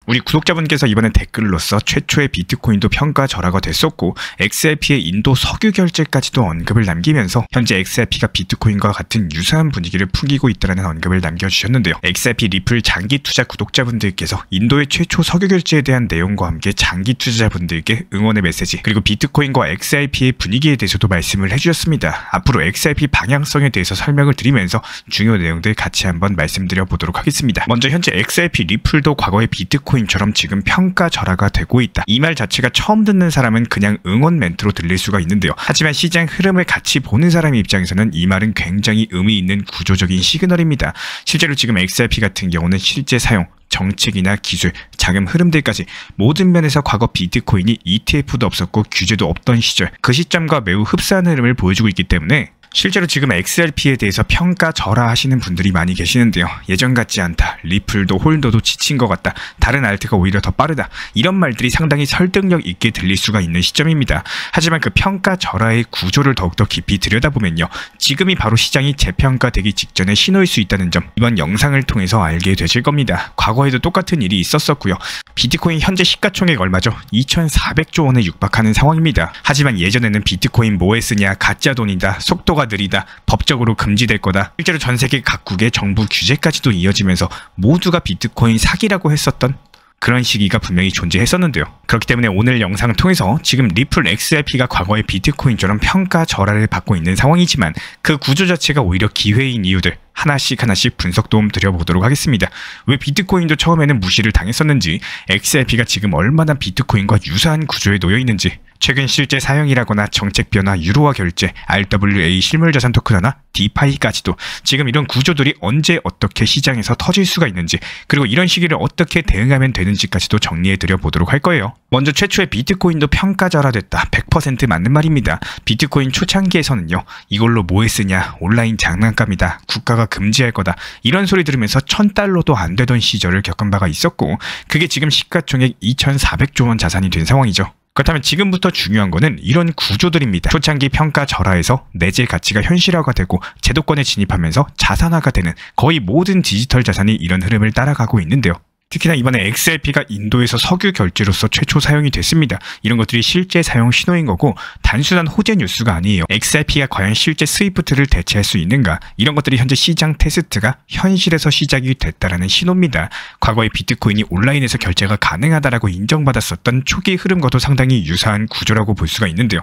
우리 구독자분께서 이번에 댓글로서 최초의 비트코인도 평가절하가 됐었고 XRP의 인도 석유 결제까지도 언급을 남기면서 현재 XRP가 비트코인과 같은 유사한 분위기를 풍기고 있다는 언급을 남겨주셨는데요. XRP 리플 장기 투자 구독자분들께서 인도의 최초 석유 결제에 대한 내용과 함께 장기 투자자분들께 응원의 메시지, 그리고 비트코인과 XRP의 분위기에 대해서도 말씀을 해주셨습니다. 앞으로 XRP 방향성에 대해서 설명을 드리면서 중요 내용들 같이 한번 말씀드려 보도록 하겠습니다. 먼저 현재 XRP 리플도 과거의 비트코인처럼 지금 평가절하가 되고 있다. 이 말 자체가 처음 듣는 사람은 그냥 응원 멘트로 들릴 수가 있는데요. 하지만 시장 흐름을 같이 보는 사람의 입장에서는 이 말은 굉장히 의미 있는 구조적인 시그널입니다. 실제로 지금 XRP 같은 경우는 실제 사용, 정책이나 기술, 자금 흐름들까지 모든 면에서 과거 비트코인이 ETF도 없었고 규제도 없던 시절, 그 시점과 매우 흡사한 흐름을 보여주고 있기 때문에 실제로 지금 XRP에 대해서 평가절하하시는 분들이 많이 계시는데요. 예전 같지 않다, 리플도 홀더도 지친 것 같다, 다른 알트가 오히려 더 빠르다, 이런 말들이 상당히 설득력 있게 들릴 수가 있는 시점입니다. 하지만 그 평가절하의 구조를 더욱더 깊이 들여다보면요, 지금이 바로 시장이 재평가되기 직전의 신호일 수 있다는 점, 이번 영상을 통해서 알게 되실 겁니다. 과거에도 똑같은 일이 있었었고요. 비트코인 현재 시가총액 얼마죠? 2,400조 원에 육박하는 상황입니다. 하지만 예전에는 비트코인 뭐에 쓰냐, 가짜 돈이다, 속도가 느리다, 법적으로 금지될 거다, 실제로 전 세계 각국의 정부 규제까지도 이어지면서 모두가 비트코인 사기라고 했었던 그런 시기가 분명히 존재했었는데요. 그렇기 때문에 오늘 영상을 통해서 지금 리플 XRP가 과거의 비트코인처럼 평가절하를 받고 있는 상황이지만 그 구조 자체가 오히려 기회인 이유들 하나씩 분석 도움 드려보도록 하겠습니다. 왜 비트코인도 처음에는 무시를 당했었는지, XRP가 지금 얼마나 비트코인과 유사한 구조에 놓여 있는지, 최근 실제 사용이라거나 정책 변화, 유로화 결제, RWA 실물자산 토큰화나 디파이까지도 지금 이런 구조들이 언제 어떻게 시장에서 터질 수가 있는지, 그리고 이런 시기를 어떻게 대응하면 되는지까지도 정리해 드려 보도록 할 거예요. 먼저 최초의 비트코인도 평가절하됐다, 100% 맞는 말입니다. 비트코인 초창기에서는요, 이걸로 뭐 했으냐, 온라인 장난감이다, 국가가 금지할 거다, 이런 소리 들으면서 $1,000도 안 되던 시절을 겪은 바가 있었고, 그게 지금 시가총액 2,400조 원 자산이 된 상황이죠. 그렇다면 지금부터 중요한 거는 이런 구조들입니다. 초창기 평가절하에서 내재 가치가 현실화가 되고 제도권에 진입하면서 자산화가 되는 거의 모든 디지털 자산이 이런 흐름을 따라가고 있는데요. 특히나 이번에 XRP가 인도에서 석유 결제로서 최초 사용이 됐습니다. 이런 것들이 실제 사용 신호인 거고 단순한 호재 뉴스가 아니에요. XRP가 과연 실제 스위프트를 대체할 수 있는가, 이런 것들이 현재 시장 테스트가 현실에서 시작이 됐다라는 신호입니다. 과거에 비트코인이 온라인에서 결제가 가능하다라고 인정받았었던 초기 흐름과도 상당히 유사한 구조라고 볼 수가 있는데요.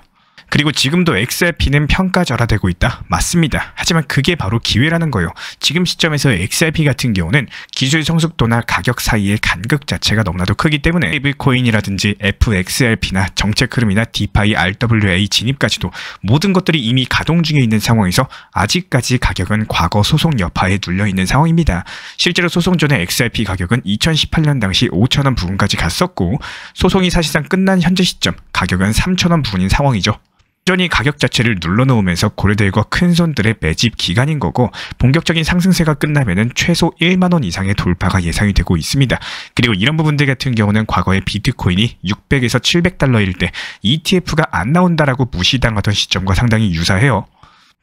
그리고 지금도 XRP는 평가절하되고 있다? 맞습니다. 하지만 그게 바로 기회라는 거예요. 지금 시점에서 XRP 같은 경우는 기술 성숙도나 가격 사이의 간극 자체가 너무나도 크기 때문에 스테이블코인이라든지 FXRP나 정책 흐름이나 디파이, RWA 진입까지도 모든 것들이 이미 가동 중에 있는 상황에서 아직까지 가격은 과거 소송 여파에 눌려있는 상황입니다. 실제로 소송 전에 XRP 가격은 2018년 당시 5,000원 부근까지 갔었고, 소송이 사실상 끝난 현재 시점 가격은 3,000원 부근인 상황이죠. 여전히 가격 자체를 눌러놓으면서 고래들과 큰손들의 매집 기간인 거고, 본격적인 상승세가 끝나면은 최소 1만원 이상의 돌파가 예상이 되고 있습니다. 그리고 이런 부분들 같은 경우는 과거에 비트코인이 600에서 700달러일 때 ETF가 안 나온다라고 무시당하던 시점과 상당히 유사해요.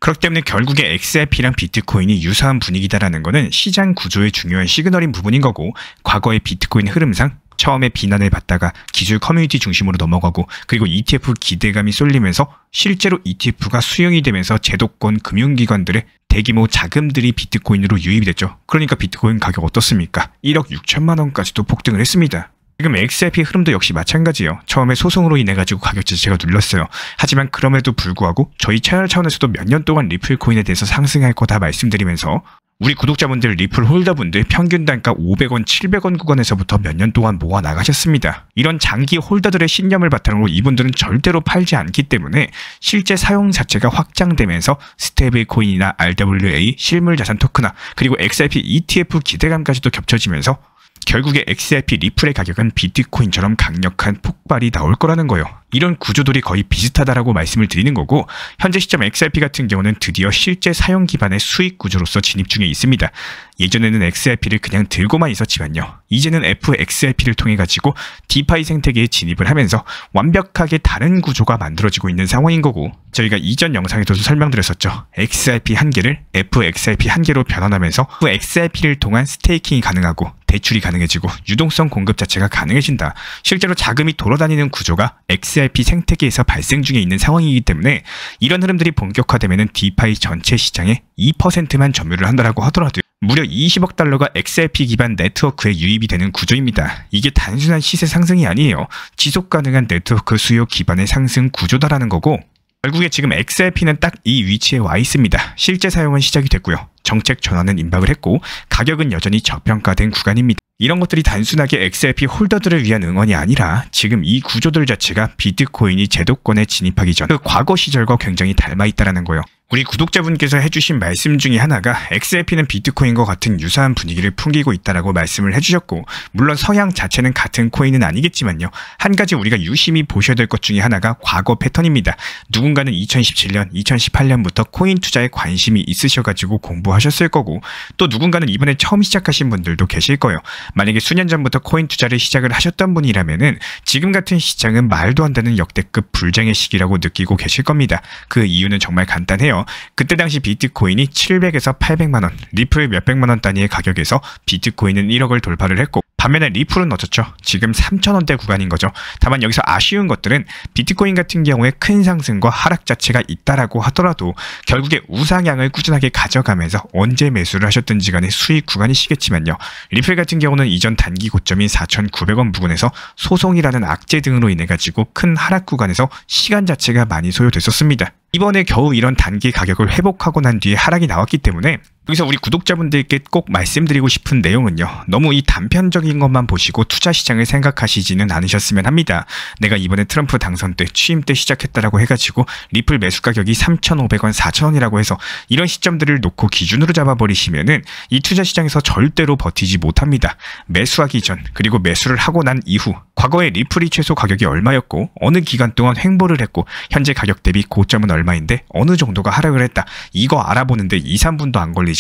그렇기 때문에 결국에 XRP랑 비트코인이 유사한 분위기다라는 거는 시장 구조의 중요한 시그널인 부분인 거고, 과거의 비트코인 흐름상 처음에 비난을 받다가 기술 커뮤니티 중심으로 넘어가고, 그리고 ETF 기대감이 쏠리면서 실제로 ETF가 수용이 되면서 제도권 금융기관들의 대규모 자금들이 비트코인으로 유입이 됐죠. 그러니까 비트코인 가격 어떻습니까? 1억 6천만 원까지도 폭등을 했습니다. 지금 XRP 흐름도 역시 마찬가지예요. 처음에 소송으로 인해 가지고 가격 자체가 눌렸어요. 하지만 그럼에도 불구하고 저희 채널 차원에서도 몇 년 동안 리플 코인에 대해서 상승할 거다 말씀드리면서 우리 구독자분들, 리플 홀더분들 평균 단가 500원, 700원 구간에서부터 몇 년 동안 모아 나가셨습니다. 이런 장기 홀더들의 신념을 바탕으로 이분들은 절대로 팔지 않기 때문에 실제 사용 자체가 확장되면서 스테이블 코인이나 RWA, 실물자산 토큰화, 그리고 XRP ETF 기대감까지도 겹쳐지면서 결국에 XRP 리플의 가격은 비트코인처럼 강력한 폭발이 나올 거라는 거예요. 이런 구조들이 거의 비슷하다라고 말씀을 드리는 거고, 현재 시점 XRP 같은 경우는 드디어 실제 사용 기반의 수익 구조로서 진입 중에 있습니다. 예전에는 XRP를 그냥 들고만 있었지만요, 이제는 FXRP를 통해 가지고 디파이 생태계에 진입을 하면서 완벽하게 다른 구조가 만들어지고 있는 상황인 거고, 저희가 이전 영상에서도 설명드렸었죠. XRP 한 개를 FXRP 한 개로 변환하면서 XRP를 통한 스테이킹이 가능하고 대출이 가능해지고 유동성 공급 자체가 가능해진다. 실제로 자금이 돌아다니는 구조가 XRP 생태계에서 발생 중에 있는 상황이기 때문에 이런 흐름들이 본격화되면 디파이 전체 시장의 2%만 점유를 한다라고 하더라도 무려 20억 달러가 XRP 기반 네트워크에 유입이 되는 구조입니다. 이게 단순한 시세 상승이 아니에요. 지속 가능한 네트워크 수요 기반의 상승 구조다라는 거고, 결국에 지금 XRP는 딱 이 위치에 와 있습니다. 실제 사용은 시작이 됐고요. 정책 전환은 임박을 했고 가격은 여전히 저평가된 구간입니다. 이런 것들이 단순하게 XRP 홀더들을 위한 응원이 아니라 지금 이 구조들 자체가 비트코인이 제도권에 진입하기 전 그 과거 시절과 굉장히 닮아 있다는 거예요. 우리 구독자분께서 해주신 말씀 중에 하나가 XRP는 비트코인과 같은 유사한 분위기를 풍기고 있다라고 말씀을 해주셨고, 물론 성향 자체는 같은 코인은 아니겠지만요. 한 가지 우리가 유심히 보셔야 될 것 중에 하나가 과거 패턴입니다. 누군가는 2017년, 2018년부터 코인 투자에 관심이 있으셔가지고 공부하셨을 거고, 또 누군가는 이번에 처음 시작하신 분들도 계실 거예요. 만약에 수년 전부터 코인 투자를 시작을 하셨던 분이라면은 지금 같은 시장은 말도 안 되는 역대급 불장의 시기라고 느끼고 계실 겁니다. 그 이유는 정말 간단해요. 그때 당시 비트코인이 700에서 800만원, 리플 몇백만원 단위의 가격에서 비트코인은 1억을 돌파를 했고, 반면에 리플은 어쩌죠? 지금 3,000원대 구간인 거죠. 다만 여기서 아쉬운 것들은 비트코인 같은 경우에 큰 상승과 하락 자체가 있다라고 하더라도 결국에 우상향을 꾸준하게 가져가면서 언제 매수를 하셨든지 간에 수익 구간이시겠지만요. 리플 같은 경우는 이전 단기 고점인 4,900원 부근에서 소송이라는 악재 등으로 인해 가지고 큰 하락 구간에서 시간 자체가 많이 소요됐었습니다. 이번에 겨우 이런 단기 가격을 회복하고 난 뒤에 하락이 나왔기 때문에 여기서 우리 구독자분들께 꼭 말씀드리고 싶은 내용은요. 너무 이 단편적인 것만 보시고 투자 시장을 생각하시지는 않으셨으면 합니다. 내가 이번에 트럼프 당선 때 취임 때 시작했다라고 해가지고 리플 매수 가격이 3,500원, 4,000원이라고 해서 이런 시점들을 놓고 기준으로 잡아버리시면은 이 투자 시장에서 절대로 버티지 못합니다. 매수하기 전 그리고 매수를 하고 난 이후 과거에 리플이 최소 가격이 얼마였고 어느 기간 동안 횡보를 했고 현재 가격 대비 고점은 얼마인데 어느 정도가 하락을 했다. 이거 알아보는데 2, 3분도 안 걸리죠.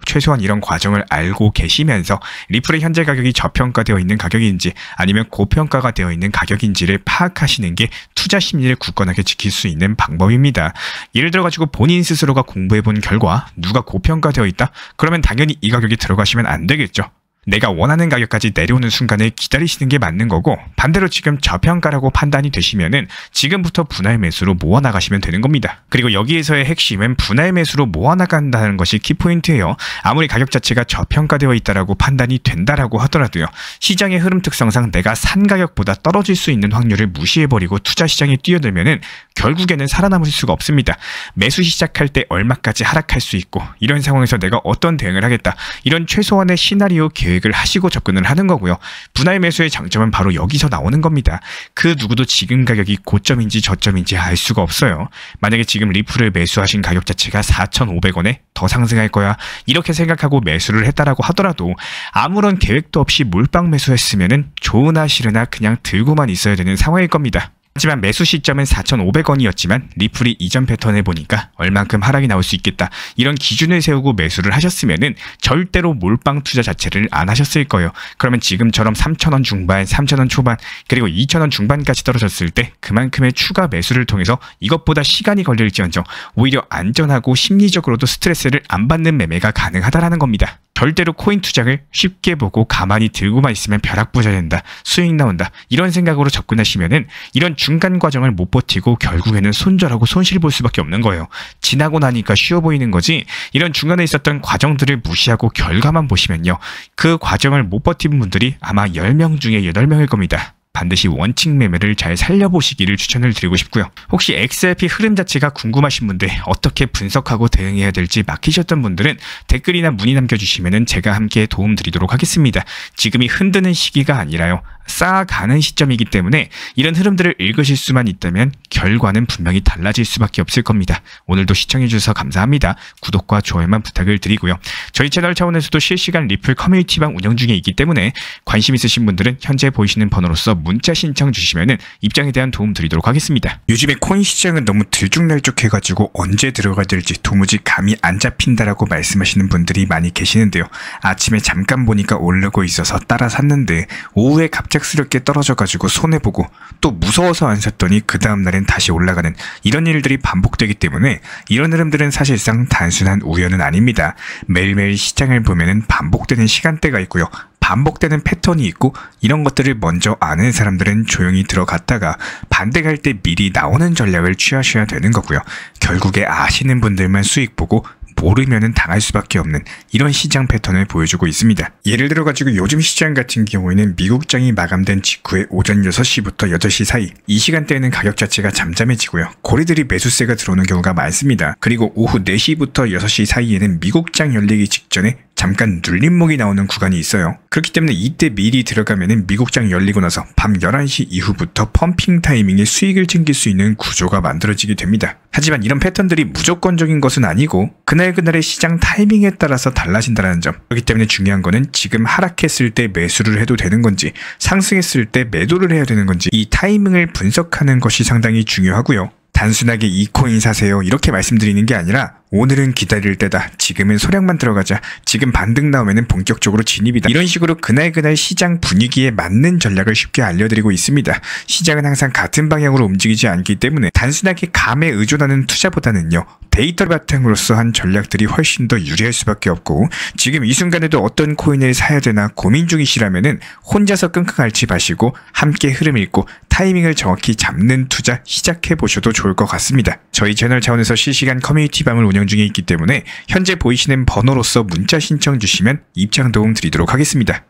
최소한 이런 과정을 알고 계시면서 리플의 현재 가격이 저평가되어 있는 가격인지 아니면 고평가가 되어 있는 가격인지를 파악하시는 게 투자 심리를 굳건하게 지킬 수 있는 방법입니다. 예를 들어 가지고 본인 스스로가 공부해 본 결과 누가 고평가되어 있다? 그러면 당연히 이 가격이 들어가시면 안 되겠죠. 내가 원하는 가격까지 내려오는 순간을 기다리시는 게 맞는 거고, 반대로 지금 저평가라고 판단이 되시면은 지금부터 분할 매수로 모아나가시면 되는 겁니다. 그리고 여기에서의 핵심은 분할 매수로 모아나간다는 것이 키포인트예요. 아무리 가격 자체가 저평가되어 있다라고 판단이 된다라고 하더라도요. 시장의 흐름 특성상 내가 산 가격보다 떨어질 수 있는 확률을 무시해버리고 투자 시장에 뛰어들면은 결국에는 살아남을 수가 없습니다. 매수 시작할 때 얼마까지 하락할 수 있고, 이런 상황에서 내가 어떤 대응을 하겠다. 이런 최소한의 시나리오 계획을 하시고 접근을 하는 거고요. 분할 매수의 장점은 바로 여기서 나오는 겁니다. 그 누구도 지금 가격이 고점인지 저점인지 알 수가 없어요. 만약에 지금 리플을 매수하신 가격 자체가 4,500원에 더 상승할 거야 이렇게 생각하고 매수를 했다라고 하더라도 아무런 계획도 없이 몰빵 매수했으면은 좋으나 싫으나 그냥 들고만 있어야 되는 상황일 겁니다. 하지만 매수 시점은 4,500원이었지만 리플이 이전 패턴을 보니까 얼만큼 하락이 나올 수 있겠다. 이런 기준을 세우고 매수를 하셨으면은 절대로 몰빵 투자 자체를 안 하셨을 거예요. 그러면 지금처럼 3,000원 중반, 3,000원 초반, 그리고 2,000원 중반까지 떨어졌을 때 그만큼의 추가 매수를 통해서 이것보다 시간이 걸릴지언정 오히려 안전하고 심리적으로도 스트레스를 안 받는 매매가 가능하다라는 겁니다. 절대로 코인 투자를 쉽게 보고 가만히 들고만 있으면 벼락부자 된다, 수익 나온다 이런 생각으로 접근하시면은 이런 중간 과정을 못 버티고 결국에는 손절하고 손실 볼 수밖에 없는 거예요. 지나고 나니까 쉬워 보이는 거지 이런 중간에 있었던 과정들을 무시하고 결과만 보시면요. 그 과정을 못 버틴 분들이 아마 10명 중에 8명일 겁니다. 반드시 원칙 매매를 잘 살려보시기를 추천을 드리고 싶고요. 혹시 XRP 흐름 자체가 궁금하신 분들, 어떻게 분석하고 대응해야 될지 막히셨던 분들은 댓글이나 문의 남겨주시면 제가 함께 도움 드리도록 하겠습니다. 지금이 흔드는 시기가 아니라요. 쌓아가는 시점이기 때문에 이런 흐름들을 읽으실 수만 있다면 결과는 분명히 달라질 수밖에 없을 겁니다. 오늘도 시청해주셔서 감사합니다. 구독과 좋아요만 부탁을 드리고요. 저희 채널 차원에서도 실시간 리플 커뮤니티방 운영 중에 있기 때문에 관심 있으신 분들은 현재 보이시는 번호로서 문자 신청 주시면 입장에 대한 도움 드리도록 하겠습니다. 요즘에 코인 시장은 너무 들쭉날쭉해가지고 언제 들어가야 될지 도무지 감이 안 잡힌다라고 말씀하시는 분들이 많이 계시는데요. 아침에 잠깐 보니까 오르고 있어서 따라 샀는데 오후에 갑작스럽게 떨어져가지고 손해보고 또 무서워서 안 샀더니 그 다음날엔 다시 올라가는 이런 일들이 반복되기 때문에 이런 흐름들은 사실상 단순한 우연은 아닙니다. 매일매일 시장을 보면은 반복되는 시간대가 있고요. 반복되는 패턴이 있고 이런 것들을 먼저 아는 사람들은 조용히 들어갔다가 반등할 때 미리 나오는 전략을 취하셔야 되는 거고요. 결국에 아시는 분들만 수익 보고 모르면은 당할 수밖에 없는 이런 시장 패턴을 보여주고 있습니다. 예를 들어가지고 요즘 시장 같은 경우에는 미국장이 마감된 직후에 오전 6시부터 8시 사이 이 시간대에는 가격 자체가 잠잠해지고요. 고래들이 매수세가 들어오는 경우가 많습니다. 그리고 오후 4시부터 6시 사이에는 미국장 열리기 직전에 잠깐 눌림목이 나오는 구간이 있어요. 그렇기 때문에 이때 미리 들어가면은 미국장 열리고 나서 밤 11시 이후부터 펌핑 타이밍에 수익을 챙길 수 있는 구조가 만들어지게 됩니다. 하지만 이런 패턴들이 무조건적인 것은 아니고 그날그날의 시장 타이밍에 따라서 달라진다는 점. 그렇기 때문에 중요한 거는 지금 하락했을 때 매수를 해도 되는 건지 상승했을 때 매도를 해야 되는 건지 이 타이밍을 분석하는 것이 상당히 중요하고요. 단순하게 이 코인 사세요 이렇게 말씀드리는 게 아니라 오늘은 기다릴 때다. 지금은 소량만 들어가자. 지금 반등 나오면 본격적으로 진입이다. 이런 식으로 그날 시장 분위기에 맞는 전략을 쉽게 알려드리고 있습니다. 시장은 항상 같은 방향으로 움직이지 않기 때문에 단순하게 감에 의존하는 투자보다는요. 데이터 바탕으로서 한 전략들이 훨씬 더 유리할 수밖에 없고 지금 이 순간에도 어떤 코인을 사야 되나 고민 중이시라면은 혼자서 끙끙 앓지 마시고 함께 흐름 읽고 타이밍을 정확히 잡는 투자 시작해 보셔도 좋을 것 같습니다. 저희 채널 차원에서 실시간 커뮤니티방을 운영 중에 있기 때문에 현재 보이시는 번호로서 문자 신청 주시면 입장 도움 드리도록 하겠습니다.